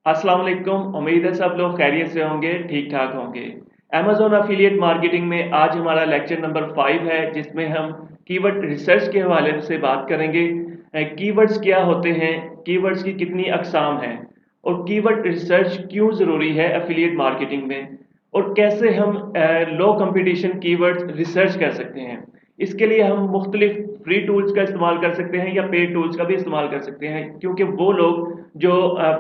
अस्सलाम वालेकुम। उम्मीद है सब लोग खैरियत से होंगे, ठीक-ठाक होंगे। अमेज़न एफ़िलिएट मार्केटिंग में आज हमारा लेक्चर नंबर 5 है, जिसमें हम कीवर्ड रिसर्च के हवाले से बात करेंगे। कीवर्ड्स क्या होते हैं, कीवर्ड्स की कितनी अक़साम हैं और कीवर्ड रिसर्च क्यों ज़रूरी है एफ़िलिएट मार्केटिंग में और कैसे हम लो कॉम्पिटिशन कीवर्ड्स रिसर्च कर सकते हैं। इसके लिए हम मुख्तलिफ फ्री टूल्स का इस्तेमाल कर सकते हैं या पेड टूल्स का भी इस्तेमाल कर सकते हैं, क्योंकि वो लोग जो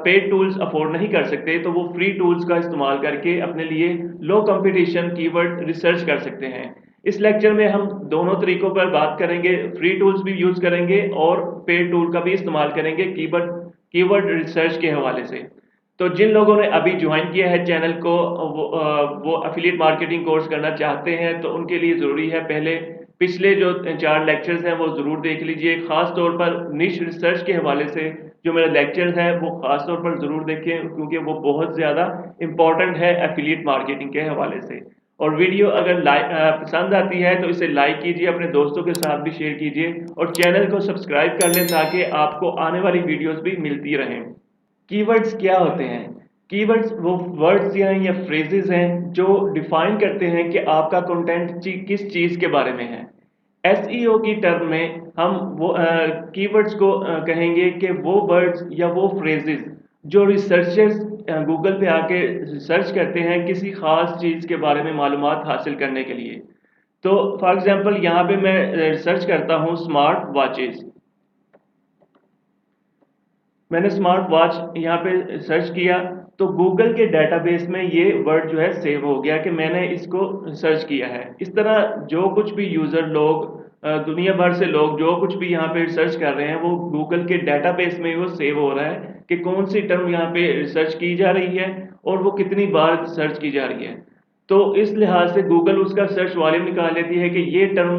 पेड टूल्स अफोर्ड नहीं कर सकते, तो वो फ्री टूल्स का इस्तेमाल करके अपने लिए लो कंपटीशन कीवर्ड रिसर्च कर सकते हैं। इस लेक्चर में हम दोनों तरीकों पर बात करेंगे, फ्री टूल्स भी यूज़ करेंगे और पेड टूल का भी इस्तेमाल करेंगे कीवर्ड कीवर्ड रिसर्च के हवाले से। तो जिन लोगों ने अभी जॉइन किया है चैनल को, वो एफिलिएट मार्केटिंग कोर्स करना चाहते हैं, तो उनके लिए ज़रूरी है पहले पिछले जो 4 लेक्चर्स हैं वो ज़रूर देख लीजिए। ख़ास तौर पर निश रिसर्च के हवाले से जो मेरे लेक्चर्स हैं वो ख़ास तौर पर ज़रूर देखें, क्योंकि वो बहुत ज़्यादा इम्पोर्टेंट है एफिलिएट मार्केटिंग के हवाले से। और वीडियो अगर पसंद आती है तो इसे लाइक कीजिए, अपने दोस्तों के साथ भी शेयर कीजिए और चैनल को सब्सक्राइब कर लें ताकि आपको आने वाली वीडियोज़ भी मिलती रहें। कीवर्ड्स क्या होते हैं? कीवर्ड्स वो वर्ड्स या फ्रेजेस हैं जो डिफाइन करते हैं कि आपका कंटेंट किस चीज़ के बारे में है। एसईओ की टर्म में हम वो कीवर्ड्स को कहेंगे कि वो वर्ड्स या वो फ्रेजेस जो रिसर्चर्स गूगल पे आके सर्च करते हैं किसी ख़ास चीज़ के बारे में मालूमात हासिल करने के लिए। तो फॉर एग्ज़ाम्पल यहाँ पे मैं सर्च करता हूँ स्मार्ट वॉचेज़। मैंने स्मार्ट वॉच यहाँ पे सर्च किया, तो गूगल के डेटाबेस में ये वर्ड जो है सेव हो गया कि मैंने इसको सर्च किया है। इस तरह जो कुछ भी यूज़र लोग दुनिया भर से लोग जो कुछ भी यहाँ पे सर्च कर रहे हैं, वो गूगल के डेटाबेस में वो सेव हो रहा है कि कौन-सी टर्म यहाँ पे सर्च की जा रही है और वो कितनी बार सर्च की जा रही है। तो इस लिहाज से गूगल उसका सर्च वॉल्यूम निकाल लेती है कि ये टर्म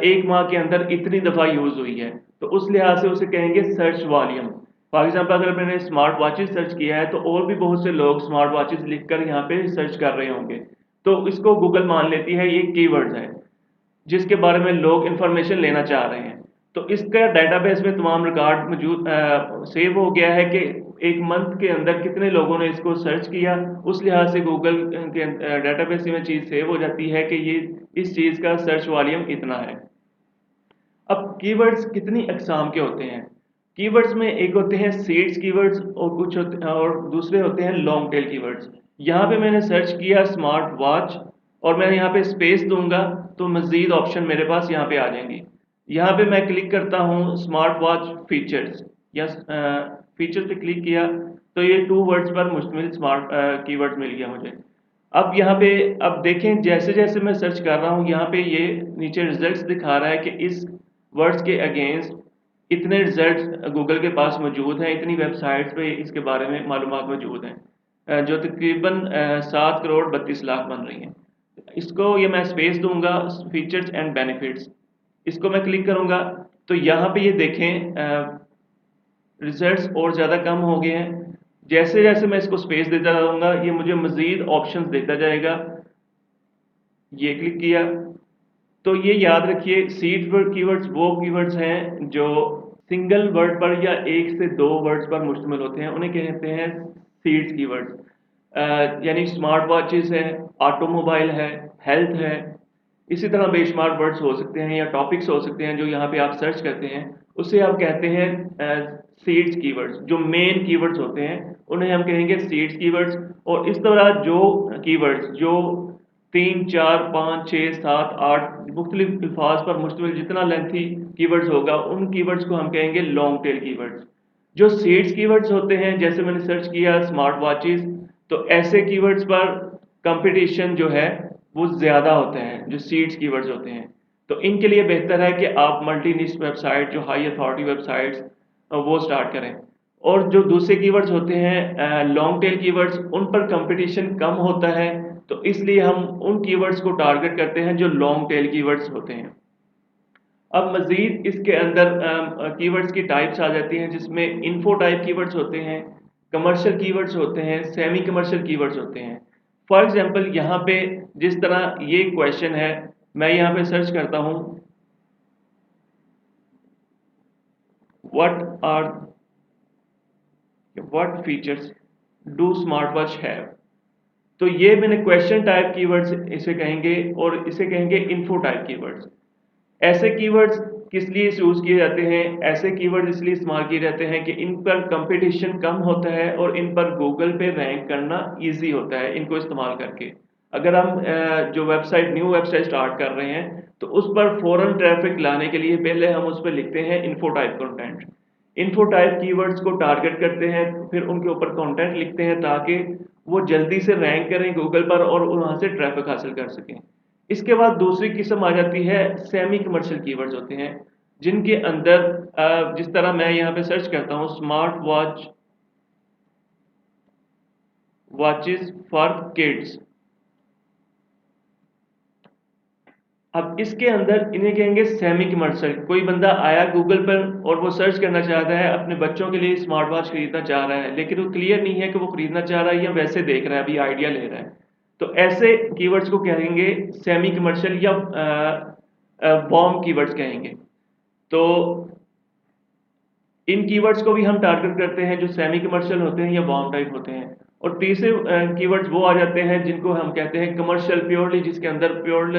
1 माह के अंदर इतनी दफ़ा यूज़ हुई है, तो उस लिहाज से उसे कहेंगे सर्च वॉल्यूम। फॉर एग्ज़ाम्पल अगर मैंने स्मार्ट वॉचेज़ सर्च किया है, तो और भी बहुत से लोग स्मार्ट वॉचेज़ लिखकर यहाँ पे सर्च कर रहे होंगे। तो इसको गूगल मान लेती है ये कीवर्ड्स हैं, जिसके बारे में लोग इन्फॉर्मेशन लेना चाह रहे हैं। तो इसका डेटाबेस में तमाम रिकॉर्ड मौजूद सेव हो गया है कि 1 मंथ के अंदर कितने लोगों ने इसको सर्च किया, उस लिहाज से गूगल के डेटाबेस में चीज़ सेव हो जाती है कि ये इस चीज़ का सर्च वॉल्यूम इतना है। अब कीवर्ड्स कितनी अक़साम के होते हैं? कीवर्ड्स में एक होते हैं सीड्स कीवर्ड्स और कुछ होते और दूसरे होते हैं लॉन्ग टेल कीवर्ड्स। यहाँ पे मैंने सर्च किया स्मार्ट वॉच और मैं यहाँ पे स्पेस दूँगा तो मज़ीद ऑप्शन मेरे पास यहाँ पे आ जाएँगी। यहाँ पे मैं क्लिक करता हूँ स्मार्ट वॉच फीचर्स या फीचर्स पे क्लिक किया तो ये 2 वर्ड्स पर मुश्तमिल स्मार्ट कीवर्ड्स मिल गया मुझे। अब यहाँ पे अब देखें जैसे-जैसे मैं सर्च कर रहा हूँ यहाँ पे ये नीचे रिज़ल्ट्स दिखा रहा है कि इस वर्ड्स के अगेंस्ट इतने रिज़ल्ट्स गूगल के पास मौजूद हैं, इतनी वेबसाइट्स पे इसके बारे में मालूमात मौजूद हैं, जो तकरीबन 7 करोड़ 32 लाख बन रही हैं। इसको ये मैं स्पेस दूँगा फीचर्स एंड बेनिफिट्स, इसको मैं क्लिक करूँगा तो यहाँ पे ये देखें रिज़ल्ट्स और ज़्यादा कम हो गए हैं। जैसे-जैसे मैं इसको स्पेस देता जाऊँगा, ये मुझे मज़ीद ऑप्शंस देता जाएगा। ये क्लिक किया, तो ये याद रखिए सीड वर्ड कीवर्ड्स वो कीवर्ड्स हैं जो सिंगल वर्ड पर या 1 से 2 वर्ड्स पर मुश्तमिल होते हैं, उन्हें कहते हैं सीड्स कीवर्ड्स। यानी स्मार्ट वॉचेज़ है, ऑटोमोबाइल है, हेल्थ है, इसी तरह बेशुमार वर्ड्स हो सकते हैं या टॉपिक्स हो सकते हैं जो यहाँ पे आप सर्च करते हैं, उसे आप कहते हैं सीड्स कीवर्ड्स। जो मेन कीवर्ड्स होते हैं, उन्हें हम कहेंगे सीड्स कीवर्ड्स और इस तरह जो कीवर्ड्स जो 3, 4, 5, 6, 7, 8 मुख्तलिफ अल्फाज पर मुश्तमिल जितना लेंथी कीवर्ड्स होगा, उन कीवर्ड्स को हम कहेंगे लॉन्ग टेल कीवर्ड्स। जो सीड्स कीवर्ड्स होते हैं, जैसे मैंने सर्च किया स्मार्ट वॉचेज़, तो ऐसे कीवर्ड्स पर कॉम्पिटिशन जो है वो ज़्यादा होते हैं, जो सीड्स कीवर्ड्स होते हैं। तो इनके लिए बेहतर है कि आप मल्टी निश वेबसाइट जो हाई अथॉरिटी वेबसाइट्स वो स्टार्ट करें। और जो दूसरे कीवर्ड्स होते हैं लॉन्ग टेल कीवर्ड्स, उन पर कॉम्पिटिशन कम होता है, तो इसलिए हम उन कीवर्ड्स को टारगेट करते हैं जो लॉन्ग टेल कीवर्ड्स होते हैं। अब मज़ीद इसके अंदर कीवर्ड्स की टाइप्स आ जाती हैं, जिसमें इन्फो टाइप कीवर्ड्स होते हैं, कमर्शियल कीवर्ड्स होते हैं, सेमी कमर्शियल कीवर्ड्स होते हैं। फॉर एग्ज़ाम्पल यहाँ पे जिस तरह ये क्वेश्चन है, मैं यहाँ पे सर्च करता हूँ what are what features do smart watch have. तो ये मैंने क्वेश्चन टाइप कीवर्ड्स इसे कहेंगे और इसे कहेंगे इन्फो टाइप कीवर्ड्स। ऐसे कीवर्ड्स किस लिए यूज किए जाते हैं? ऐसे कीवर्ड इसलिए इस्तेमाल किए जाते हैं कि इन पर कंपटीशन कम होता है और इन पर गूगल पे रैंक करना इजी होता है इनको इस्तेमाल करके। अगर हम जो वेबसाइट न्यू वेबसाइट स्टार्ट कर रहे हैं तो उस पर फौरन ट्रैफिक लाने के लिए पहले हम उस पर लिखते हैं info type content. Info type keywords को टारगेट करते हैं, फिर उनके ऊपर कंटेंट लिखते हैं ताकि वो जल्दी से रैंक करें गूगल पर और वहां से ट्रैफिक हासिल कर सकें। इसके बाद दूसरी किस्म आ जाती है सेमी कमर्शियल कीवर्ड्स होते हैं, जिनके अंदर जिस तरह मैं यहाँ पे सर्च करता हूँ smart watch watches for kids. अब इसके अंदर इन्हें कहेंगे सेमी कमर्शियल। कोई बंदा आया गूगल पर और वो सर्च करना चाहता है, अपने बच्चों के लिए स्मार्ट वॉच खरीदना चाह रहा है, लेकिन वो क्लियर नहीं है कि वो खरीदना चाह रहा है या वैसे देख रहा है, अभी आइडिया ले रहा है। तो ऐसे कीवर्ड्स को कहेंगे सेमी कमर्शियल या वार्म कीवर्ड्स कहेंगे। तो इन कीवर्ड्स को भी हम टारगेट करते हैं जो सेमी कमर्शियल होते हैं या वार्म टाइप होते हैं। और तीसरे कीवर्ड्स वो आ जाते हैं जिनको हम कहते हैं कमर्शियल, प्योरली जिसके अंदर प्योर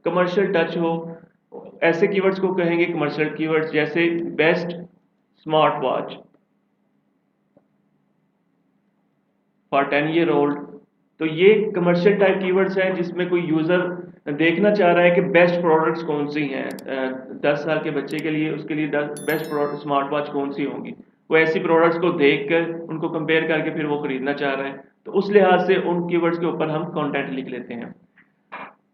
कमर्शियल टच हो। ऐसे कीवर्ड्स को कहेंगे कमर्शियल कीवर्ड्स, जैसे best smart watch for 10 year old. तो ये कमर्शियल टाइप कीवर्ड्स हैं जिसमें कोई यूजर देखना चाह रहा है कि बेस्ट प्रोडक्ट्स कौन सी हैं। 10 साल के बच्चे के लिए उसके लिए बेस्ट प्रोडक्ट स्मार्ट वॉच कौन सी होंगी। वो ऐसी प्रोडक्ट्स को देख कर उनको कंपेयर करके फिर वो खरीदना चाह रहे हैं, तो उस लिहाज से उन कीवर्ड्स के ऊपर हम कंटेंट लिख लेते हैं।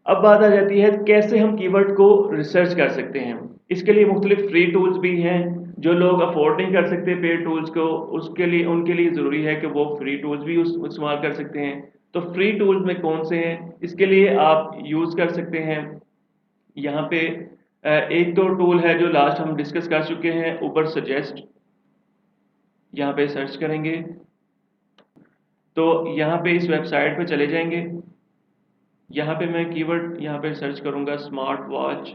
अब बात आ जाती है कैसे हम कीवर्ड को रिसर्च कर सकते हैं। इसके लिए मुख्तलिफ फ्री टूल्स भी हैं। जो लोग अफोर्ड नहीं कर सकते पेड टूल्स को, उसके लिए उनके लिए ज़रूरी है कि वो फ्री टूल्स भी इस्तेमाल कर सकते हैं। तो फ्री टूल्स में कौन से हैं, इसके लिए आप यूज़ कर सकते हैं यहाँ पे एक दो टूल है जो लास्ट हम डिस्कस कर चुके हैं, ऊपर सजेस्ट। यहाँ पे सर्च करेंगे तो यहाँ पे इस वेबसाइट पे चले जाएंगे। यहाँ पे मैं कीवर्ड यहाँ पे सर्च करूँगा स्मार्ट वॉच।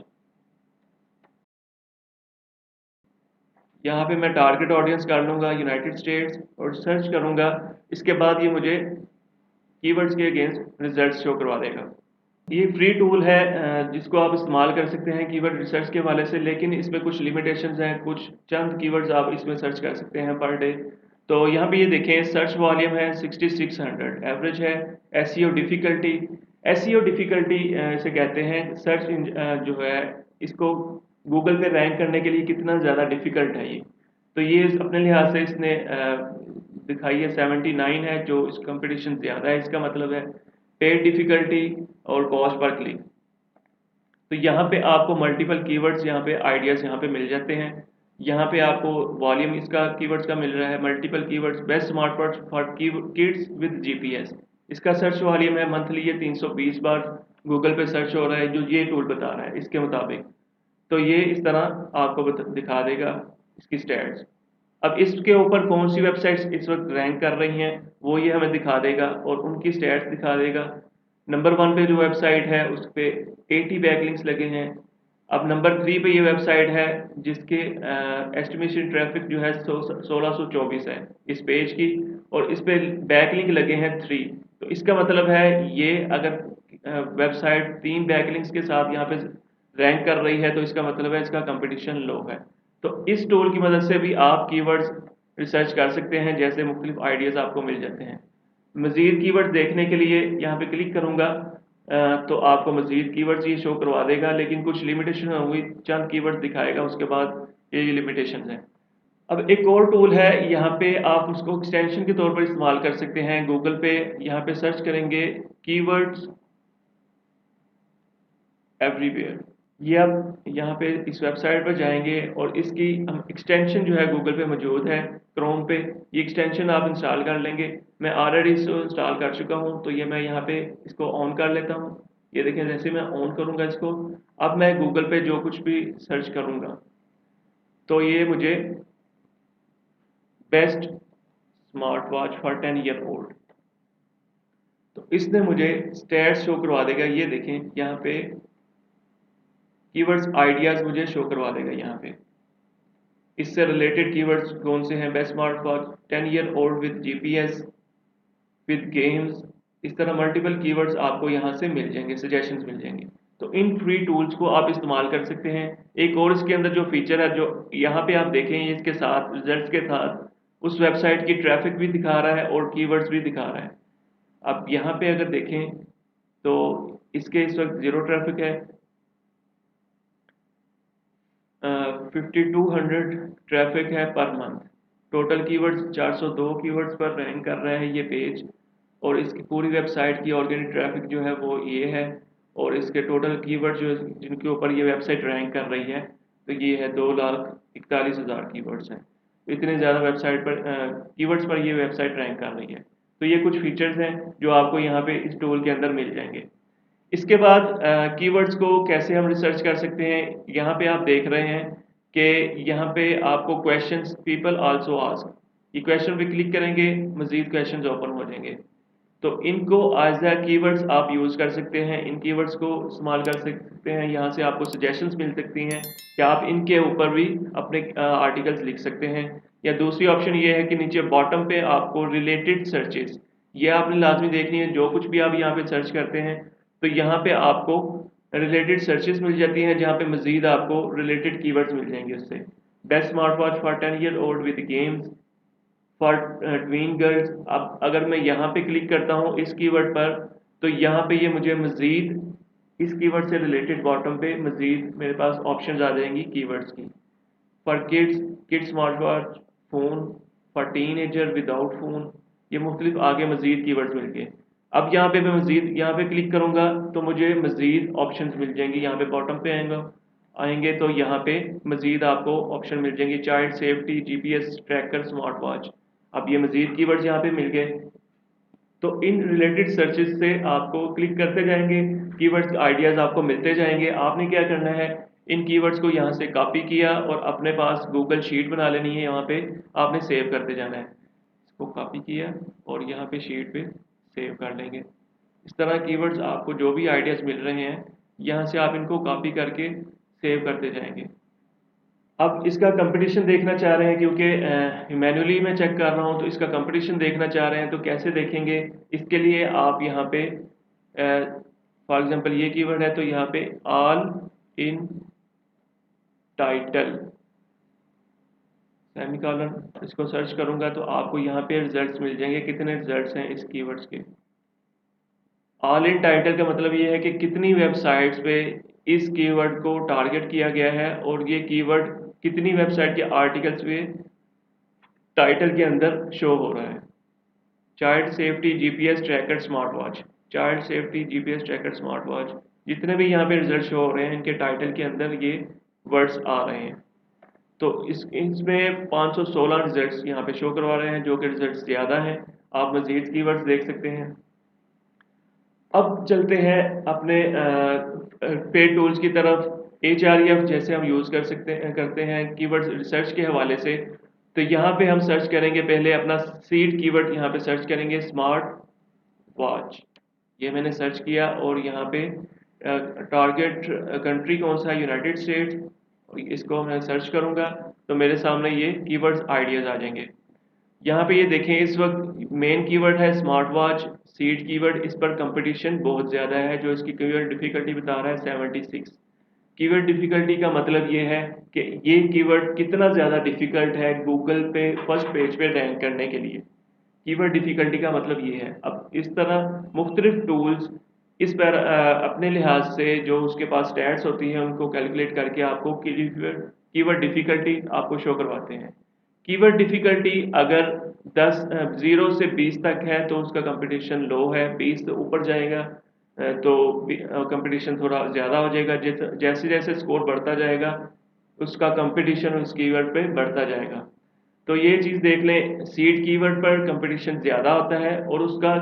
यहाँ पे मैं टारगेट ऑडियंस कर लूँगा यूनाइटेड स्टेट्स और सर्च करूँगा। इसके बाद ये मुझे कीवर्ड्स के अगेंस्ट रिजल्ट शो करवा देगा। ये फ्री टूल है जिसको आप इस्तेमाल कर सकते हैं कीवर्ड रिसर्च के हवाले से, लेकिन इसमें कुछ लिमिटेशंस हैं। कुछ चंद कीवर्ड्स आप इसमें सर्च कर सकते हैं पर डे। तो यहाँ पे ये देखें सर्च वॉल्यूम है 6600, एवरेज है। एसईओ डिफ़िकल्टी, एसईओ डिफ़िकल्टी इसे कहते हैं सर्च जो है इसको गूगल पे रैंक करने के लिए कितना ज़्यादा डिफ़िकल्ट है ये। तो ये अपने लिहाज से इसने दिखाई है 79 है, जो इस कंपटीशन ज़्यादा है। इसका मतलब है पेड डिफ़िकल्टी और कॉस्ट पर क्लिक। तो यहाँ पे आपको मल्टीपल कीवर्ड्स, यहाँ पे आइडियाज़ यहाँ पे मिल जाते हैं। यहाँ पे आपको वॉल्यूम इसका कीवर्ड्स का मिल रहा है। Multiple keywords best smart watch for kids with GPS, इसका सर्च वॉल्यूम है मंथली ये 320 बार गूगल पे सर्च हो रहा है, जो ये टूल बता रहा है इसके मुताबिक। तो ये इस तरह आपको दिखा देगा इसकी स्टैट्स। अब इसके ऊपर कौन सी वेबसाइट्स इस वक्त रैंक कर रही हैं वो ये हमें दिखा देगा और उनकी स्टैट्स दिखा देगा। नंबर 1 पे जो वेबसाइट है उस पे 80 बैकलिंक्स लगे हैं। अब नंबर 3 पे ये वेबसाइट है जिसके एस्टिमेशन ट्रैफिक जो है 1624 है इस पेज की, और इस पे बैकलिंक लगे हैं 3। तो इसका मतलब है ये अगर वेबसाइट 3 बैकलिंक्स के साथ यहाँ पे रैंक कर रही है तो इसका मतलब है इसका कंपटीशन लो है। तो इस टूल की मदद से भी आप कीवर्ड्स रिसर्च कर सकते हैं, जैसे मुख्तलिफ आइडियाज़ आपको मिल जाते हैं। मज़ीद कीवर्ड्स देखने के लिए यहाँ पे क्लिक करूँगा तो आपको मज़ीद कीवर्ड्स ये शो करवा देगा, लेकिन कुछ लिमिटेशन होंगी, चंद कीवर्ड्स दिखाएगा उसके बाद ये लिमिटेशंस हैं। अब एक और टूल है, यहाँ पे आप उसको एक्सटेंशन के तौर पर इस्तेमाल कर सकते हैं। गूगल पे यहाँ पे सर्च करेंगे कीवर्ड्स एवरीवेयर। ये आप यहाँ पे इस वेबसाइट पर जाएंगे और इसकी हम एक्सटेंशन जो है गूगल पे मौजूद है क्रोम पे, ये एक्सटेंशन आप इंस्टॉल कर लेंगे। मैं ऑलरेडी इसको इंस्टॉल कर चुका हूँ, तो ये मैं यहाँ पे इसको ऑन कर लेता हूँ। ये देखें जैसे मैं ऑन करूँगा इसको, अब मैं गूगल पे जो कुछ भी सर्च करूँगा तो ये मुझे best smart watch for 10 year old, तो इसने मुझे स्टैट्स शो करवा देगा। ये देखें यहाँ पे कीवर्ड्स आइडियाज़ मुझे शो करवा देगा यहाँ पे। इससे रिलेटेड कीवर्ड्स कौन से हैं, best smart watch 10 year old with GPS, with games, इस तरह मल्टीपल कीवर्ड्स आपको यहाँ से मिल जाएंगे, सजेशंस मिल जाएंगे। तो इन फ्री टूल्स को आप इस्तेमाल कर सकते हैं। एक और इसके अंदर जो फीचर है, जो यहाँ पे आप देखें, इसके साथ रिजल्ट्स के साथ उस वेबसाइट की ट्रैफिक भी दिखा रहा है और कीवर्ड्स भी दिखा रहा है। अब यहाँ पे अगर देखें तो इसके इस वक्त ज़ीरो ट्रैफिक है, 5200 ट्रैफिक है per month. Total keywords 402 keywords पर रैंक कर रहा है ये पेज, और इसकी पूरी वेबसाइट की ऑर्गेनिक ट्रैफिक जो है वो ये है, और इसके टोटल कीवर्ड जो जिनके ऊपर ये वेबसाइट रैंक कर रही है, तो ये है 2,41,000 कीवर्ड्स हैं। तो इतने ज़्यादा वेबसाइट पर कीवर्ड्स पर ये वेबसाइट रैंक कर रही है। तो ये कुछ फीचर्स हैं जो आपको यहाँ पे इस टूल के अंदर मिल जाएंगे। इसके बाद कीवर्ड्स को कैसे हम रिसर्च कर सकते हैं, यहाँ पे आप देख रहे हैं कि यहाँ पे आपको क्वेश्चंस पीपल आल्सो आस्क, ये क्वेश्चन पे क्लिक करेंगे, मज़ीद क्वेश्चंस ओपन हो जाएंगे। तो इनको एज अ कीवर्ड्स आप यूज़ कर सकते हैं, इन कीवर्ड्स को इस्तेमाल कर सकते हैं। यहाँ से आपको सजेशंस मिल सकती हैं कि आप इनके ऊपर भी अपने आर्टिकल्स लिख सकते हैं। या दूसरी ऑप्शन ये है कि नीचे बॉटम पे आपको रिलेटेड सर्चेस, ये आपने लाजमी देखनी है। जो कुछ भी आप यहाँ पे सर्च करते हैं तो यहाँ पे आपको रिलेटेड सर्चेस मिल जाती हैं, जहाँ पे मज़ीद आपको रिलेटेड कीवर्ड्स मिल जाएंगे उससे। Best smart watch for 10 year old with games for tween girls. अब अगर मैं यहाँ पे क्लिक करता हूँ इस कीवर्ड पर, तो यहाँ पे ये मुझे मज़ीद इस कीवर्ड से रिलेटेड बॉटम पे मज़ीद मेरे पास ऑप्शंस आ जाएंगी कीवर्ड्स की। For kids, kids smart watch, phone, for teenager without phone, ये मुख्तलिफ आगे मज़ीद कीवर्ड्स मिल गए। अब यहाँ पे मैं मज़ीद यहाँ पे क्लिक करूँगा तो मुझे मज़ीद ऑप्शंस मिल जाएंगी। यहाँ पे बॉटम पे आएंगे तो यहाँ पे मज़ीद आपको ऑप्शन मिल जाएंगे, child safety, GPS tracker, smart watch. अब ये मज़ीद कीवर्ड्स यहाँ पे मिल गए। तो इन रिलेटेड सर्चेस से आपको क्लिक करते जाएंगे, कीवर्ड्स आइडियाज़ आपको मिलते जाएंगे। आपने क्या करना है, इन कीवर्ड्स को यहाँ से कॉपी किया और अपने पास गूगल शीट बना लेनी है, यहाँ पे आपने सेव करते जाना है। इसको कॉपी किया और यहाँ पे शीट पे सेव कर लेंगे। इस तरह कीवर्ड्स आपको जो भी आइडियाज़ मिल रहे हैं, यहाँ से आप इनको कॉपी करके सेव करते जाएंगे। अब इसका कंपटीशन देखना चाह रहे हैं, क्योंकि मैन्युअली मैं चेक कर रहा हूँ, तो इसका कंपटीशन देखना चाह रहे हैं तो कैसे देखेंगे। इसके लिए आप यहाँ पे फॉर एग्जांपल ये कीवर्ड है तो यहाँ पे ऑल इन टाइटल सेमीकोलन, इसको सर्च करूँगा तो आपको यहाँ पे रिजल्ट्स मिल जाएंगे, कितने रिजल्ट्स हैं इस कीवर्ड्स के। ऑल इन टाइटल का मतलब ये है कि कितनी वेबसाइट्स पे इस कीवर्ड को टारगेट किया गया है, और ये कीवर्ड कितनी वेबसाइट के आर्टिकल्स पे टाइटल के अंदर शो हो रहा है। Child safety GPS tracker smart watch, child safety GPS tracker smart watch, जितने भी यहाँ पे रिजल्ट शो हो रहे हैं इनके टाइटल के अंदर ये वर्ड्स आ रहे हैं। तो इसमें 516 रिजल्ट्स यहाँ पे शो करवा रहे हैं, जो कि रिजल्ट ज़्यादा हैं। आप मज़ीद कीवर्ड्स देख सकते हैं। अब चलते हैं अपने पेड टूल्स की तरफ। HREF जैसे हम यूज़ करते हैं कीवर्ड रिसर्च के हवाले से। तो यहाँ पे हम सर्च करेंगे, पहले अपना सीड कीवर्ड यहाँ पे सर्च करेंगे, स्मार्ट वॉच। ये मैंने सर्च किया और यहाँ पे टारगेट कंट्री कौन सा है, यूनाइटेड स्टेट्स। इसको मैं सर्च करूँगा तो मेरे सामने ये कीवर्ड्स आइडियाज़ आ जाएंगे। यहाँ पे ये देखें, इस वक्त मेन कीवर्ड है स्मार्ट वॉच, सीड कीवर्ड, इस पर कंपटीशन बहुत ज़्यादा है। जो इसकी कीवर्ड डिफ़िकल्टी बता रहा है 76। कीवर्ड डिफ़िकल्टी का मतलब ये है कि ये कीवर्ड कितना ज़्यादा डिफ़िकल्ट है गूगल पे फर्स्ट पेज पे रैंक करने के लिए। कीवर्ड डिफ़िकल्टी का मतलब ये है। अब इस तरह मुख्तलिफ टूल्स इस पर अपने लिहाज से जो उसके पास स्टैट्स होती हैं उनको कैलकुलेट करके आपको कीवर्ड डिफ़िकल्टी आपको शो करवाते हैं। कीवर्ड डिफ़िकल्टी अगर 0 से 20 तक है तो उसका कंपटीशन लो है, 20 से ऊपर जाएगा तो कंपटीशन थोड़ा ज़्यादा हो जाएगा। जैसे जैसे स्कोर बढ़ता जाएगा उसका कंपटीशन उस कीवर्ड पे बढ़ता जाएगा। तो ये चीज़ देख लें, सीड कीवर्ड पर कंपटीशन ज़्यादा होता है और उसका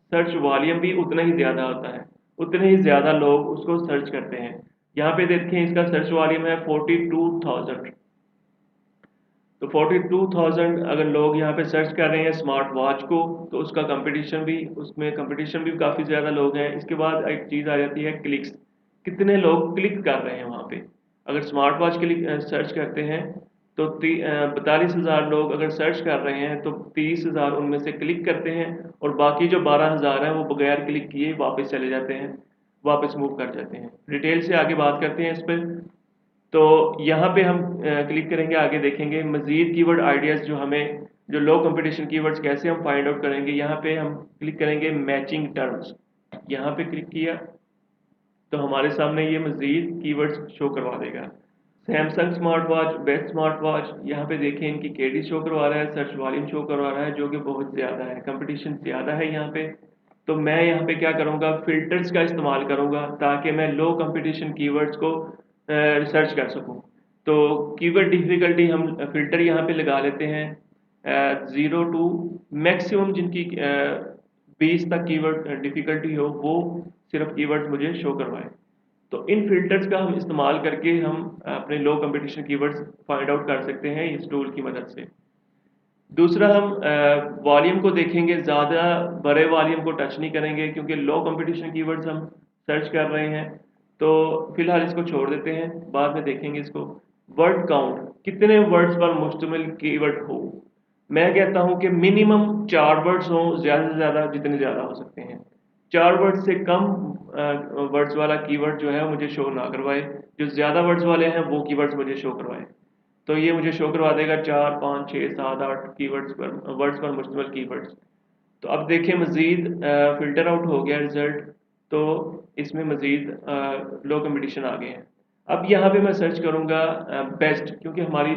सर्च वॉल्यूम भी उतना ही ज़्यादा होता है, उतने ही ज़्यादा लोग उसको सर्च करते हैं। यहाँ पे देखें, इसका सर्च वॉल्यूम है 42,000। तो 42,000 अगर लोग यहाँ पे सर्च कर रहे हैं स्मार्ट वॉच को, तो उसका कंपटीशन भी काफ़ी ज़्यादा लोग हैं। इसके बाद एक चीज़ आ जाती है क्लिक्स, कितने लोग क्लिक कर रहे हैं वहाँ पे। अगर स्मार्ट वॉच क्लिक सर्च करते हैं तो 42,000 लोग अगर सर्च कर रहे हैं तो 30,000 उनमें से क्लिक करते हैं और बाकी जो 12,000 हैं वो बगैर क्लिक किए वापस चले जाते हैं, वापस मूव कर जाते हैं। डिटेल से आगे बात करते हैं इस पर। तो यहाँ पे हम क्लिक करेंगे, आगे देखेंगे मज़ीद कीवर्ड आइडियाज़ जो हमें, जो लो कंपटीशन कीवर्ड्स कैसे हम फाइंड आउट करेंगे। यहाँ पे हम क्लिक करेंगे मैचिंग टर्म्स, यहाँ पे क्लिक किया तो हमारे सामने ये मज़ीद कीवर्ड्स शो करवा देगा। Samsung smart watch, best smart watch, यहाँ पे देखें इनकी केडी शो करवा रहा है, सर्च वॉल्यूम शो करवा रहा है जो कि बहुत ज़्यादा है, कंपटीशन ज़्यादा है यहाँ पे। तो मैं यहाँ पे क्या करूँगा, फ़िल्टर्स का इस्तेमाल करूँगा ताकि मैं लो कंपटीशन कीवर्ड्स को सर्च कर सकूँ। तो कीवर्ड डिफ़िकल्टी हम फ़िल्टर यहाँ पे लगा लेते हैं 0 टू मैक्सिमम, जिनकी 20 तक कीवर्ड डिफ़िकल्टी हो वो सिर्फ कीवर्ड्स मुझे शो करवाएं। तो इन फ़िल्टर्स का हम इस्तेमाल करके हम अपने लो कंपटीशन कीवर्ड्स फाइंड आउट कर सकते हैं इस टूल की मदद से। दूसरा हम वॉल्यूम को देखेंगे, ज़्यादा बड़े वॉल्यूम को टच नहीं करेंगे क्योंकि लो कंपटीशन कीवर्ड्स हम सर्च कर रहे हैं। तो फिलहाल इसको छोड़ देते हैं, बाद में देखेंगे इसको। वर्ड काउंट, कितने वर्ड्स पर मुश्तमिल कीवर्ड हो। मैं कहता हूं कि मिनिमम 4 वर्ड्स हों, ज़्यादा से ज़्यादा जितने ज़्यादा हो सकते हैं। 4 वर्ड से कम वर्ड्स वाला कीवर्ड जो है मुझे शो ना करवाए, जो ज़्यादा वर्ड्स वाले हैं वो कीवर्ड्स मुझे शो करवाए। तो ये मुझे शो करवा देगा 4, 5, 6, 7, 8 कीवर्ड्स पर, वर्ड्स पर मुश्तमिल कीवर्ड्स। तो अब देखें मज़ीद फ़िल्टर आउट हो गया रिज़ल्ट, तो इसमें मज़ीद लो कंपटीशन आ गए हैं। अब यहाँ पे मैं सर्च करूँगा बेस्ट, क्योंकि हमारी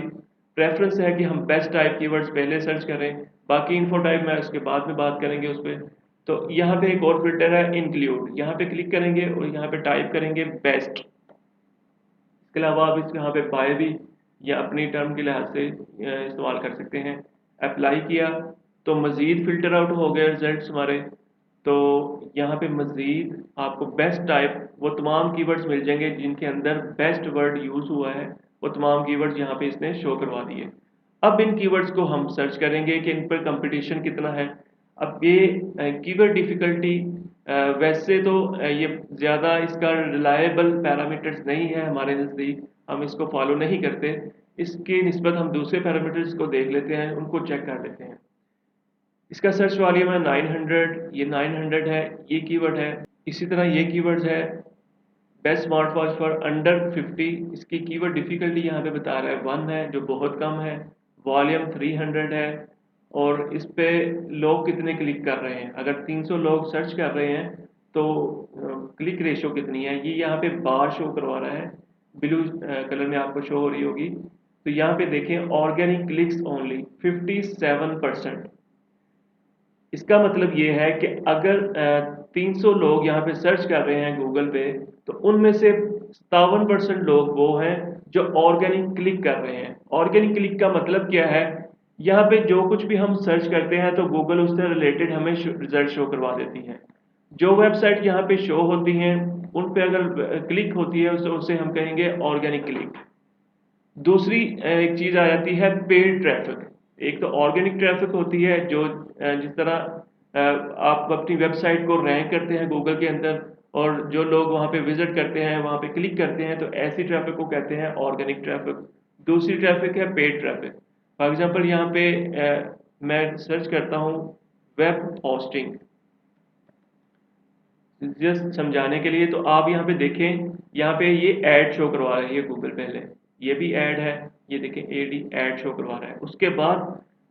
प्रेफरेंस है कि हम बेस्ट टाइप कीवर्ड्स पहले सर्च करें, बाकी इन्फो टाइप मैं उसके बाद में बात करेंगे उस पर। तो यहाँ पे एक और फिल्टर है इंक्लूड, यहाँ पे क्लिक करेंगे और यहाँ पे टाइप करेंगे बेस्ट। इसके अलावा आप इस यहाँ पे बाय भी या अपनी टर्म के लिहाज से इस्तेमाल कर सकते हैं। अप्लाई किया तो मज़ीद फ़िल्टर आउट हो गए रिजल्ट्स हमारे। तो यहाँ पे मज़ीद आपको बेस्ट टाइप वो तमाम कीवर्ड्स मिल जाएंगे जिनके अंदर बेस्ट वर्ड यूज़ हुआ है, वो तमाम कीवर्ड्स यहाँ पे इसने शो करवा दिए। अब इन कीवर्ड्स को हम सर्च करेंगे कि इन पर कंपटीशन कितना है। अब ये कीवर्ड डिफ़िकल्टी वैसे तो ये ज़्यादा इसका रिलायबल पैरामीटर्स नहीं है हमारे नज़दीक, हम इसको फॉलो नहीं करते। इसकी निस्बत हम दूसरे पैरामीटर्स को देख लेते हैं, उनको चेक कर लेते हैं। इसका सर्च वॉल्यूम है 900, ये 900 है, ये कीवर्ड है। इसी तरह ये कीवर्ड्स है best smart watch for under 50, इसकी कीवर्ड डिफ़िकल्टी यहाँ पे बता रहा है 1 है, जो बहुत कम है। वॉल्यूम 300 है और इस पे लोग कितने क्लिक कर रहे हैं। अगर 300 लोग सर्च कर रहे हैं तो क्लिक रेशो कितनी है, ये यहाँ पे बार शो करवा रहा है, ब्लू कलर में आपको शो हो रही होगी। तो यहाँ पे देखें ऑर्गेनिक क्लिक्स ओनली 57%। इसका मतलब ये है कि अगर 300 लोग यहाँ पे सर्च कर रहे हैं गूगल पे, तो उनमें से 57% लोग वो हैं जो ऑर्गेनिक क्लिक कर रहे हैं। ऑर्गेनिक क्लिक का मतलब क्या है, यहाँ पे जो कुछ भी हम सर्च करते हैं तो गूगल उससे रिलेटेड हमें रिजल्ट शो करवा देती है। जो वेबसाइट यहाँ पे शो होती हैं उन पे अगर क्लिक होती है उसे हम कहेंगे ऑर्गेनिक क्लिक। दूसरी एक चीज़ आ जाती है पेड ट्रैफिक। एक तो ऑर्गेनिक ट्रैफिक होती है जो जिस तरह आप अपनी वेबसाइट को रैंक करते हैं गूगल के अंदर और जो लोग वहाँ पे विजिट करते हैं, वहाँ पे क्लिक करते हैं, तो ऐसी ट्रैफिक को कहते हैं ऑर्गेनिक ट्रैफिक। दूसरी ट्रैफिक है पेड ट्रैफिक। फॉर एग्जांपल यहाँ पे मैं सर्च करता हूँ वेब होस्टिंग, जस्ट समझाने के लिए। तो आप यहाँ पे देखें, यहाँ पे ये ऐड शो करवा रही है गूगल पहले, ये भी ऐड है, ये देखें एडी ऐड शो करवा रहा है। उसके बाद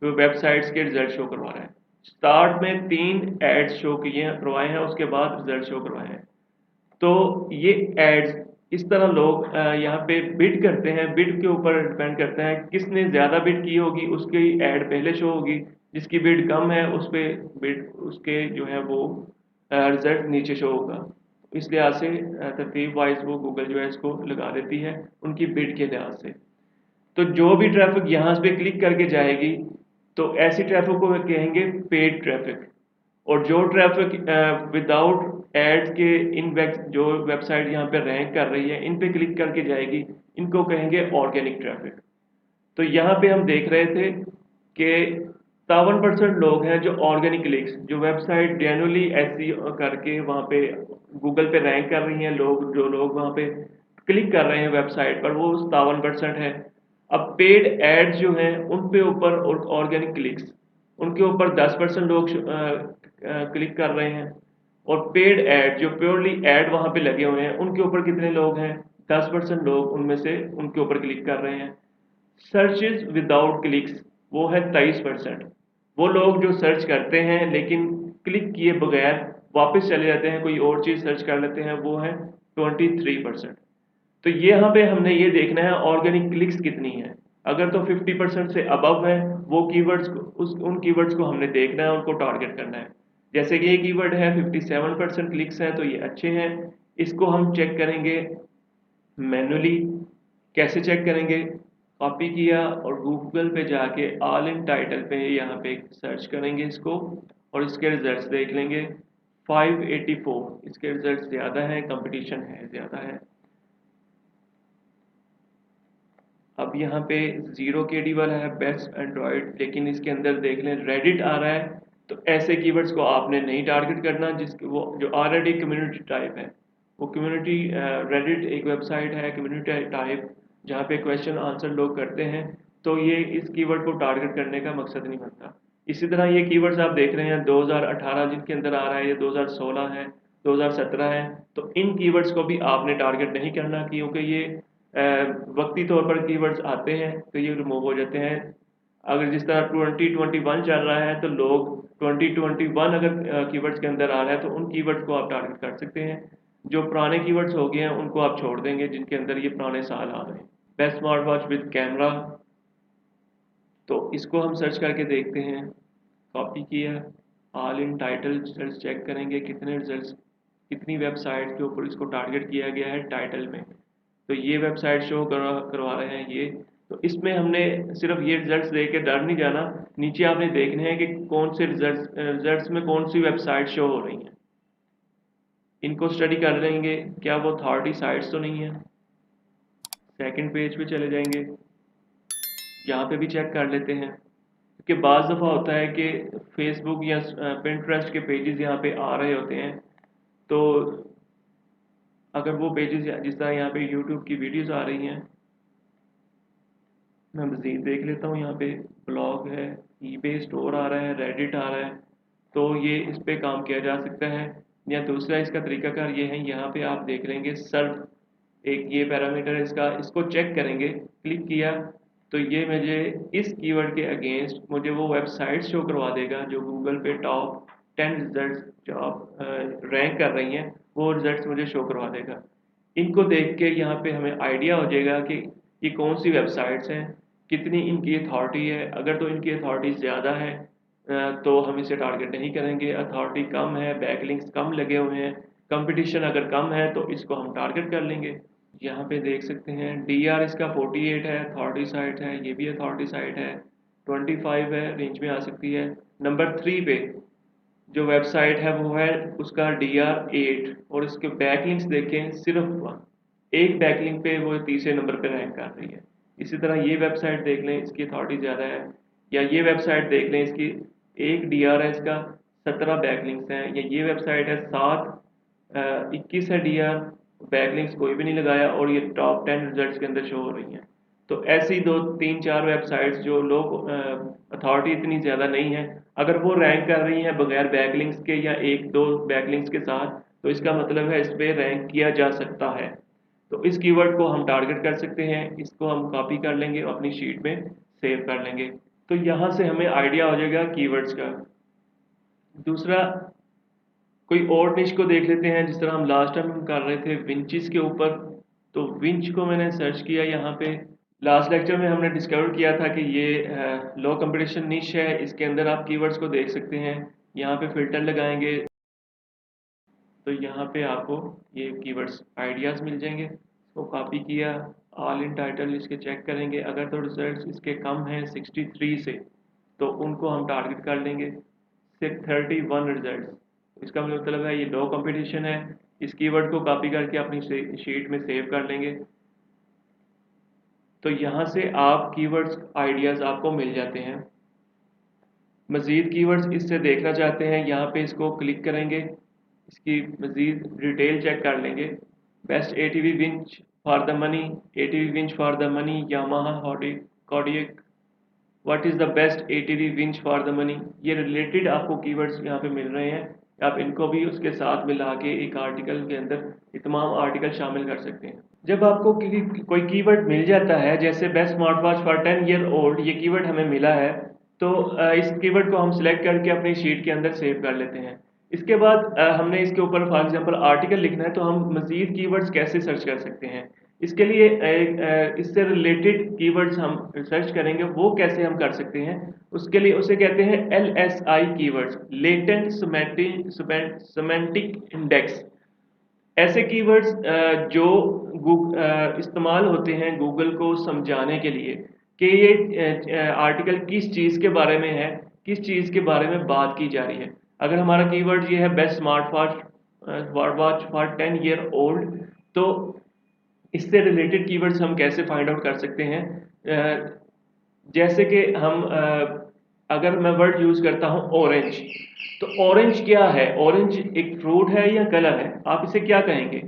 वो वेबसाइट्स के रिजल्ट शो करवा रहा है। स्टार्ट में 3 एड्स शो किए करवाए हैं, उसके बाद रिजल्ट शो करवाए हैं। तो ये एड्स इस तरह लोग यहाँ पे बिड करते हैं, बिड के ऊपर डिपेंड करता है, किसने ज़्यादा बिड की होगी उसकी ऐड पहले शो होगी, जिसकी बिड कम है उस पे बिड उसके जो है वो रिजल्ट नीचे शो होगा। इस लिहाज से तरतीब वाइज वो गूगल जो है इसको लगा देती है उनकी बिड के लिहाज से। तो जो भी ट्रैफिक यहाँ पे क्लिक करके जाएगी तो ऐसी ट्रैफिक को कहेंगे पेड ट्रैफिक। और जो ट्रैफिक विदाउट एड्स के इन जो वेबसाइट यहाँ पे रैंक कर रही है इन पे क्लिक करके जाएगी, इनको कहेंगे ऑर्गेनिक ट्रैफिक। तो यहाँ पे हम देख रहे थे कि 57% लोग हैं जो ऑर्गेनिक क्लिक्स, जो वेबसाइट जेन्युइनली एसईओ करके वहाँ पे गूगल पे रैंक कर रही हैं, लोग जो लोग वहाँ पे क्लिक कर रहे हैं वेबसाइट पर वो 57% है। अब पेड एड्स जो हैं उन पे ऊपर और ऑर्गेनिक क्लिक्स उनके ऊपर 10% लोग क्लिक कर रहे हैं, और पेड ऐड जो प्योरली ऐड वहाँ पे लगे हुए हैं उनके ऊपर कितने लोग हैं, 10% लोग उनमें से उनके ऊपर क्लिक कर रहे हैं। सर्चेज विदाउट क्लिक्स वो है 23%। वो लोग जो सर्च करते हैं लेकिन क्लिक किए बगैर वापस चले जाते हैं, कोई और चीज़ सर्च कर लेते हैं, वो है 23%। तो ये यहाँ पे हमने ये देखना है ऑर्गेनिक क्लिक्स कितनी है। अगर तो 50% से अबव है वो कीवर्ड्स को उन कीवर्ड्स को हमने देखना है, उनको टारगेट करना है। जैसे कि ये कीवर्ड है 57% क्लिक्स हैं तो ये अच्छे हैं, इसको हम चेक करेंगे मैनुअली। कैसे चेक करेंगे, कॉपी किया और गूगल पे जाके ऑल इन टाइटल पे यहाँ पे सर्च करेंगे इसको और इसके रिजल्ट्स देख लेंगे। 584 इसके रिजल्ट ज़्यादा हैं, कंपटीशन है ज़्यादा है। अब यहाँ पे 0KD वाला है बेस्ट एंड्रॉयड, लेकिन इसके अंदर देख लें रेडिट आ रहा है। तो ऐसे कीवर्ड्स को आपने नहीं टारगेट करना जिसके वो जो ऑलरेडी कम्युनिटी टाइप है। वो कम्युनिटी रेडिट एक वेबसाइट है कम्युनिटी टाइप जहाँ पे क्वेश्चन आंसर लोग करते हैं, तो ये इस कीवर्ड को टारगेट करने का मकसद नहीं बनता। इसी तरह ये कीवर्ड्स आप देख रहे हैं 2018 जिनके अंदर आ रहा है, ये 2016 है, 2017 है, तो इन कीवर्ड्स को भी आपने टारगेट नहीं करना क्योंकि ये वक्ती तौर पर कीवर्ड्स आते हैं तो ये रिमूव हो जाते हैं। अगर जिस तरह 2021 चल रहा है तो लोग 2021 अगर कीवर्ड्स के अंदर आ रहा है तो उन कीवर्ड्स को आप टारगेट कर सकते हैं। जो पुराने कीवर्ड्स हो गए हैं उनको आप छोड़ देंगे जिनके अंदर ये पुराने साल आ रहे हैं। Best smart watch with camera, तो इसको हम सर्च करके देखते हैं। कॉपी किया, all in title result check करेंगे कितने रिजल्ट्स कितनी वेबसाइट के ऊपर इसको टारगेट किया गया है टाइटल में। तो ये वेबसाइट शो करवा रहे हैं ये। तो इसमें हमने सिर्फ ये रिजल्ट्स देख के डर नहीं जाना, नीचे आपने देखने हैं कि कौन से रिजल्ट्स में कौन सी वेबसाइट शो हो रही हैं। इनको स्टडी कर लेंगे क्या वो अथॉरिटी साइट्स तो नहीं है। सेकंड पेज पे चले जाएंगे, यहाँ पे भी चेक कर लेते हैं क्योंकि बाज़ दफ़ा होता है कि फेसबुक या पिंटरेस्ट के पेजेस यहाँ पे आ रहे होते हैं। तो अगर वो पेजेस जिस तरह यहाँ पे यूट्यूब की वीडियोस आ रही हैं, मैं मज़ीद देख लेता हूँ। यहाँ पे ब्लॉग है, ईबे स्टोर आ रहा है, रेडिट आ रहा है, तो ये इस पे काम किया जा सकता है। या दूसरा इसका तरीकाकार ये है, यहाँ पे आप देख लेंगे सर्व एक ये पैरामीटर है इसका, इसको चेक करेंगे। क्लिक किया तो ये मुझे इस कीवर्ड के अगेंस्ट मुझे वो वेबसाइट शो करवा देगा जो गूगल पे टॉप 10 रिजल्ट्स जो आप रैंक कर रही हैं वो रिजल्ट्स मुझे शो करवा देगा। इनको देख के यहाँ पे हमें आइडिया हो जाएगा कि ये कौन सी वेबसाइट्स हैं, कितनी इनकी अथॉरिटी है। अगर तो इनकी अथॉरिटी ज़्यादा है तो हम इसे टारगेट नहीं करेंगे। अथॉरिटी कम है, बैकलिंक्स कम लगे हुए हैं, कंपटीशन अगर कम है तो इसको हम टारगेट कर लेंगे। यहाँ पे देख सकते हैं DR इसका 48 है, अथॉरिटी साइट है, ये भी अथॉरिटी साइट है। 25 है, रेंज में आ सकती है। नंबर 3 पे जो वेबसाइट है वो है उसका DR8, और इसके बैकलिंक्स देखें सिर्फ एक बैकलिंक पे वो तीसरे नंबर पे रैंक कर रही है। इसी तरह ये वेबसाइट देख लें, इसकी अथॉरिटी ज़्यादा है। या ये वेबसाइट देख लें, इसकी एक DR है, इसका 17 बैकलिंक्स हैं। या ये वेबसाइट है 21 है DR, बैकलिंक्स कोई भी नहीं लगाया और ये टॉप 10 रिजल्ट्स के अंदर शो हो रही हैं। तो ऐसी 2 3 4 वेबसाइट्स जो लोग अथॉरिटी इतनी ज़्यादा नहीं है, अगर वो रैंक कर रही हैं बगैर बैकलिंक्स के या 1 2 बैकलिंक्स के साथ, तो इसका मतलब है इस पे रैंक किया जा सकता है। तो इस कीवर्ड को हम टारगेट कर सकते हैं, इसको हम कॉपी कर लेंगे और अपनी शीट में सेव कर लेंगे। तो यहाँ से हमें आइडिया हो जाएगा कीवर्ड्स का। दूसरा, कोई और निश को देख लेते हैं, जिस तरह हम लास्ट टाइम कर रहे थे विंचेस के ऊपर। तो विंच को मैंने सर्च किया यहाँ पे। लास्ट लेक्चर में हमने डिस्कवर किया था कि ये लो कंपटीशन निश है, इसके अंदर आप कीवर्ड्स को देख सकते हैं। यहाँ पे फिल्टर लगाएंगे तो यहाँ पे आपको ये कीवर्ड्स आइडियाज़ मिल जाएंगे। इसको कॉपी किया, ऑल इन टाइटल इसके चेक करेंगे। अगर तो रिजल्ट्स इसके कम हैं 63 से तो उनको हम टारगेट कर लेंगे। सिर्फ 31 रिजल्ट, इसका मतलब है ये लो कंपटीशन है। इस कीवर्ड को कॉपी करके अपनी शीट में सेव कर लेंगे। तो यहाँ से आप कीवर्ड्स आइडियाज़ आपको मिल जाते हैं। मज़ीद कीवर्ड्स इससे देखना चाहते हैं, यहाँ पे इसको क्लिक करेंगे, इसकी मज़ीद डिटेल चेक कर लेंगे। Best ATV winch for the money, ATV winch for the money, Yamaha Kodiak, what is the best ATV winch for the money. ये रिलेटेड आपको कीवर्ड्स यहाँ पे मिल रहे हैं, आप इनको भी उसके साथ मिला के एक आर्टिकल के अंदर ये तमाम आर्टिकल शामिल कर सकते हैं। जब आपको कोई कीवर्ड मिल जाता है, जैसे best smart watch for 10 year old, ये कीवर्ड हमें मिला है, तो इस कीवर्ड को हम सिलेक्ट करके अपनी शीट के अंदर सेव कर लेते हैं। इसके बाद हमने इसके ऊपर फॉर एग्जांपल आर्टिकल लिखना है, तो हम मज़ीद कीवर्ड्स कैसे सर्च कर सकते हैं। इसके लिए इससे रिलेटेड कीवर्ड्स हम सर्च करेंगे, वो कैसे हम कर सकते हैं। उसके लिए उसे कहते हैं LSI keywords, latent semantic index. ऐसे कीवर्ड्स जो इस्तेमाल होते हैं गूगल को समझाने के लिए कि ये आर्टिकल किस चीज़ के बारे में है, किस चीज़ के बारे में बात की जा रही है। अगर हमारा कीवर्ड ये है best smart watch for 10 year old, तो इससे रिलेटेड कीवर्ड्स हम कैसे फाइंड आउट कर सकते हैं। जैसे कि हम अगर मैं वर्ड यूज़ करता हूँ ऑरेंज, तो ऑरेंज क्या है? ऑरेंज एक फ्रूट है या कलर है? आप इसे क्या कहेंगे?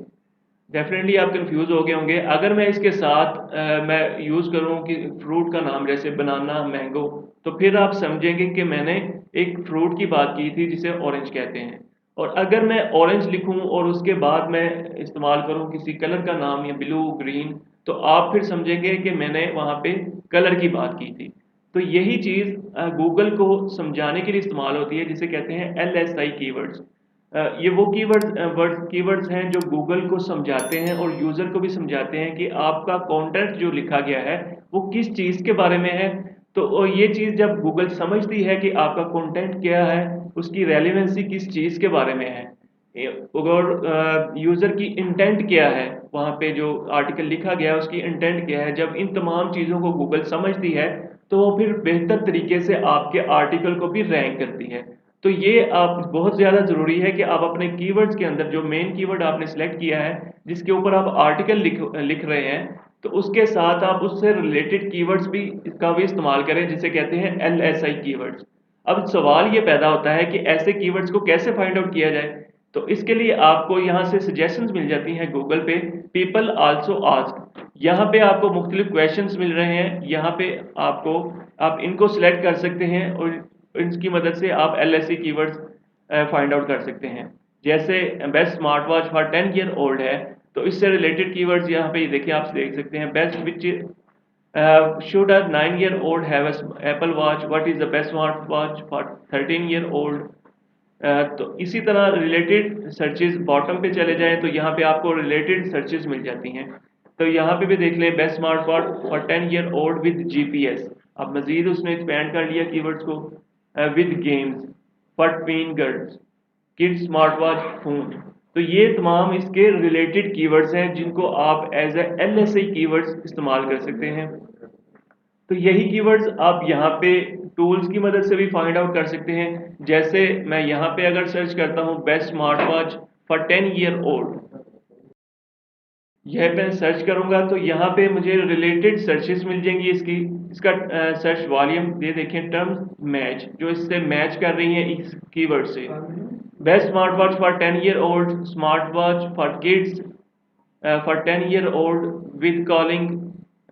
डेफिनेटली आप कंफ्यूज हो गए होंगे। अगर मैं इसके साथ मैं यूज़ करूँ कि फ्रूट का नाम जैसे बनाना, मैंगो, तो फिर आप समझेंगे कि मैंने एक फ्रूट की बात की थी जिसे ऑरेंज कहते हैं। और अगर मैं ऑरेंज लिखूँ और उसके बाद मैं इस्तेमाल करूँ किसी कलर का नाम या ब्लू, ग्रीन, तो आप फिर समझेंगे कि मैंने वहाँ पे कलर की बात की थी। तो यही चीज़ गूगल को समझाने के लिए इस्तेमाल होती है, जिसे कहते हैं LSI कीवर्ड्स। ये वो कीवर्ड्स हैं जो गूगल को समझाते हैं और यूज़र को भी समझाते हैं कि आपका कंटेंट जो लिखा गया है वो किस चीज़ के बारे में है। तो ये चीज़ जब गूगल समझती है कि आपका कंटेंट क्या है, उसकी रेलेवेंसी किस चीज़ के बारे में है, और यूज़र की इंटेंट क्या है, वहाँ पे जो आर्टिकल लिखा गया है उसकी इंटेंट क्या है, जब इन तमाम चीज़ों को गूगल समझती है, तो वो फिर बेहतर तरीके से आपके आर्टिकल को भी रैंक करती है। तो ये आप बहुत ज़्यादा ज़रूरी है कि आप अपने कीवर्ड्स के अंदर जो मेन कीवर्ड आपने सेलेक्ट किया है, जिसके ऊपर आप आर्टिकल लिख रहे हैं, तो उसके साथ आप उससे रिलेटेड कीवर्ड्स भी इसका भी इस्तेमाल करें, जिसे कहते हैं LSI कीवर्ड्स। अब सवाल ये पैदा होता है कि ऐसे कीवर्ड्स को कैसे फाइंड आउट किया जाए? तो इसके लिए आपको यहाँ से सजेशंस मिल जाती हैं गूगल पे, पीपल आल्सो आस्क। यहाँ पे आपको मुख्तलिफ क्वेश्चंस मिल रहे हैं, यहाँ पे आप इनको सिलेक्ट कर सकते हैं और इसकी मदद से आप LSI कीवर्ड्स फाइंड आउट कर सकते हैं। जैसे best smart watch for 10 year old है, तो इससे रिलेटेड कीवर्ड्स यहाँ पे देखिए, आप देख सकते हैं। Best which should a 9 year old have Apple watch, what is the best smart watch for 13 year old. तो इसी तरह रिलेटेड सर्चेस बॉटम पे चले जाएं, तो यहाँ पे आपको रिलेटेड सर्चेस मिल जाती हैं। तो यहाँ पे भी देख लें, best smart watch for 10 year old with GPS। अब मजीद उसने एक्सपेंड कर लिया कीवर्ड्स को, with games for tween girls, kids smart watch phone. तो ये तमाम इसके रिलेटेड कीवर्ड्स हैं जिनको आप एज ए LSI कीवर्ड्स इस्तेमाल कर सकते हैं। तो यही कीवर्ड्स आप यहाँ पे टूल्स की मदद से भी फाइंड आउट कर सकते हैं। जैसे मैं यहाँ पे अगर सर्च करता हूँ best smart watch for 10 year old, यह मैं सर्च करूँगा तो यहाँ पे मुझे रिलेटेड सर्चेस मिल जाएंगी। इसका सर्च वॉल्यूम ये देखें, टर्म्स मैच, जो इससे मैच कर रही है इस कीवर्ड से। Best smart watch for 10 year old, smart watch for kids for 10 year old with calling,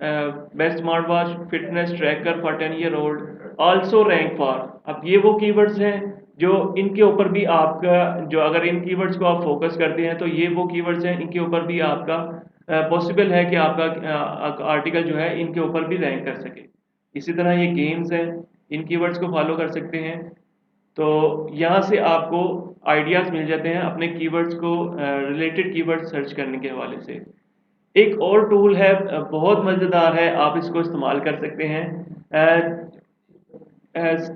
best smart watch fitness tracker for 10 year old also rank for. अब ये वो कीवर्ड्स हैं जो इनके ऊपर भी आपका, जो अगर इन कीवर्ड्स को आप फोकस करते हैं, तो ये वो कीवर्ड्स हैं, इनके ऊपर भी आपका पॉसिबल है कि आपका आर्टिकल जो है इनके ऊपर भी रैंक कर सके। इसी तरह ये गेम्स हैं, इन कीवर्ड्स को फॉलो कर सकते हैं। तो यहाँ से आपको आइडियाज़ मिल जाते हैं अपने कीवर्ड्स को, रिलेटेड कीवर्ड्स सर्च करने के हवाले से। एक और टूल है, बहुत मज़ेदार है, आप इसको इस्तेमाल कर सकते हैं,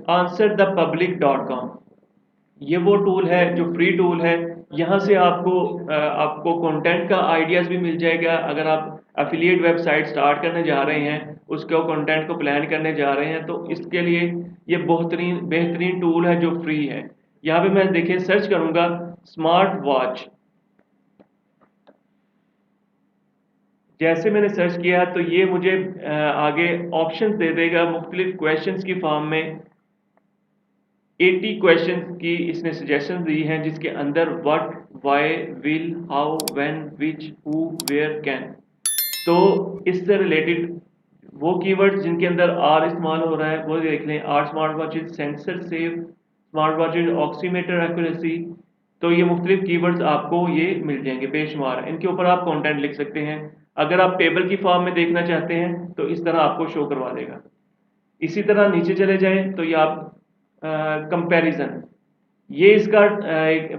answerthepublic.com। ये वो टूल है जो फ्री टूल है। यहाँ से आपको कंटेंट का आइडियाज़ भी मिल जाएगा। अगर आप एफिलिएट वेबसाइट स्टार्ट करने जा रहे हैं, उसको कंटेंट को प्लान करने जा रहे हैं, तो इसके लिए ये बेहतरीन टूल है जो फ्री है। यहाँ पे मैं देखिए सर्च करूँगा स्मार्ट वॉच। जैसे मैंने सर्च किया तो ये मुझे आगे ऑप्शंस दे देगा मुख्तलिफ क्वेश्चंस की फॉर्म में। 80 क्वेश्चंस की इसने सजेशन दी हैं, जिसके अंदर what, why, will, how, when, which, who, where, can, तो इससे रिलेटेड वो कीवर्ड्स जिनके अंदर आर इस्तेमाल हो रहा है वो देख लें। Are smart watches sensor safe, smart watches oximeter accuracy. तो ये मुख्तलिफ कीवर्ड्स आपको ये मिल जाएंगे बेशुमार, इनके ऊपर आप कंटेंट लिख सकते हैं। अगर आप टेबल की फॉर्म में देखना चाहते हैं तो इस तरह आपको शो करवा देगा। इसी तरह नीचे चले जाएं तो ये आप कंपैरिजन, ये इसका एक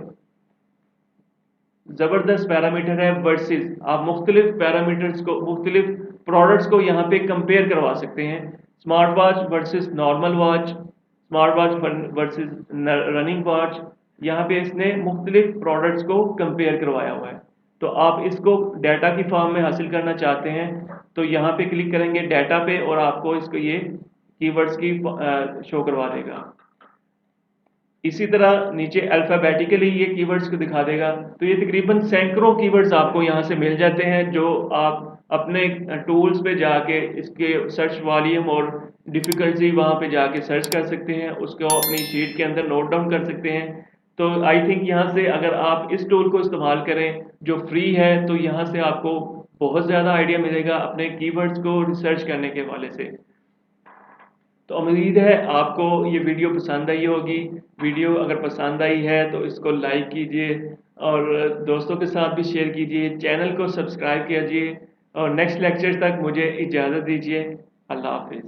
ज़बरदस्त पैरामीटर है वर्सेस। आप मुख्तलिफ पैरामीटर्स को, मुख्तलिफ प्रोडक्ट्स को यहाँ पे कंपेयर करवा सकते हैं। Smart watch versus normal watch, smart watch versus running watch. यहाँ पे इसने मुख्तलिफ प्रोडक्ट्स को कंपेयर करवाया हुआ है। तो आप इसको डाटा की फॉर्म में हासिल करना चाहते हैं तो यहाँ पे क्लिक करेंगे डाटा पे और आपको इसको ये कीवर्ड्स की शो करवा देगा। इसी तरह नीचे अल्फ़ाबेटिकली ये कीवर्ड्स को दिखा देगा। तो ये तकरीबन सैकड़ों कीवर्ड्स आपको यहाँ से मिल जाते हैं जो आप अपने टूल्स पे जाके इसके सर्च वॉल्यूम और डिफ़िकल्टी वहाँ पे जाके सर्च कर सकते हैं, उसको अपनी शीट के अंदर नोट डाउन कर सकते हैं। तो आई थिंक यहाँ से अगर आप इस टूल को इस्तेमाल करें जो फ्री है तो यहाँ से आपको बहुत ज़्यादा आइडिया मिलेगा अपने कीवर्ड्स को रिसर्च करने के हवाले से। तो उम्मीद है आपको ये वीडियो पसंद आई होगी। वीडियो अगर पसंद आई है तो इसको लाइक कीजिए और दोस्तों के साथ भी शेयर कीजिए, चैनल को सब्सक्राइब कीजिए और नेक्स्ट लेक्चर तक मुझे इजाज़त दीजिए। अल्लाह हाफ़िज़।